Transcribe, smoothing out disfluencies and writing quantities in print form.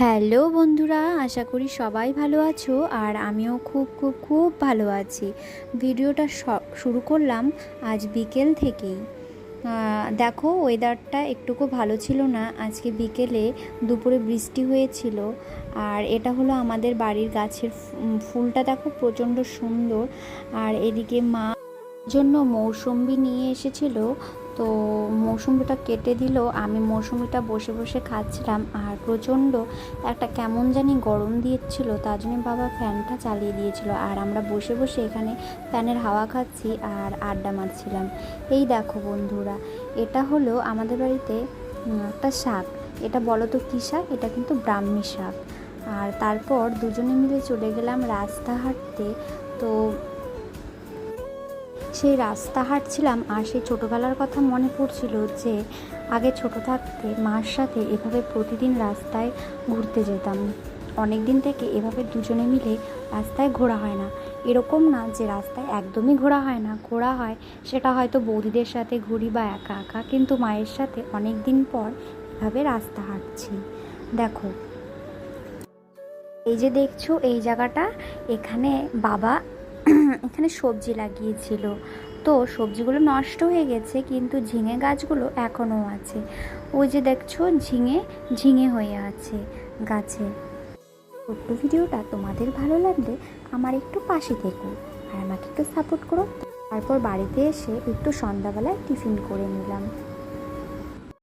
Hello বন্ধুরা, আশা করি সবাই ভালো আছো। আর আমিও খুব খুব খুব ভালো আছি। ভিডিওটা শুরু করলাম আজ বিকেল থেকেই। দেখো, ওয়েদারটা একটুকু ভালো ছিল না আজকে বিকেলে। দুপুরে বৃষ্টি হয়েছিল। আর এটা হলো আমাদের বাড়ির গাছের ফুলটা, দেখো প্রচণ্ড সুন্দর। আর এদিকে মা জন্য মৌসুম্বি নিয়ে এসেছিল, তো মৌসুম্বিটা কেটে দিল। আমি মৌসুম্বিটা বসে বসে খাচ্ছিলাম। আর প্রচণ্ড একটা কেমন জানি গরম দিয়েছিল, তার জন্য বাবা ফ্যানটা চালিয়ে দিয়েছিল। আর আমরা বসে বসে এখানে ফ্যানের হাওয়া খাচ্ছি আর আড্ডা মারছিলাম। এই দেখো বন্ধুরা, এটা হলো আমাদের বাড়িতে একটা শাক। এটা বলো তো কী শাক? এটা কিন্তু ব্রাহ্মী শাক। আর তারপর দুজনে মিলে চলে গেলাম রাস্তা হাঁটতে। তো সেই রাস্তা হাঁটছিলাম আর সেই ছোটোবেলার কথা মনে পড়ছিল যে আগে ছোটো থাকতে মার সাথে এভাবে প্রতিদিন রাস্তায় ঘুরতে যেতাম। অনেক দিন থেকে এভাবে দুজনে মিলে রাস্তায় ঘোরা হয় না। এরকম না যে রাস্তায় একদমই ঘোরা হয় না, ঘোরা হয়, সেটা হয়তো বৌদিদের সাথে ঘুরি বা একা একা, কিন্তু মায়ের সাথে অনেক দিন পর এভাবে রাস্তা হাঁটছি। দেখো, এই যে দেখছো এই জায়গাটা, এখানে বাবা এখানে সবজি লাগিয়েছিল। তো সবজিগুলো নষ্ট হয়ে গেছে, কিন্তু ঝিঙে গাছগুলো এখনও আছে। ওই যে দেখছো ঝিঙে ঝিঙে হয়ে আছে গাছে। ছোট্ট ভিডিওটা তোমাদের ভালো লাগলে আমার একটু পাশে থেকো আর আমাকে একটু সাপোর্ট করো। তারপর বাড়িতে এসে একটু সন্ধ্যাবেলায় টিফিন করে নিলাম।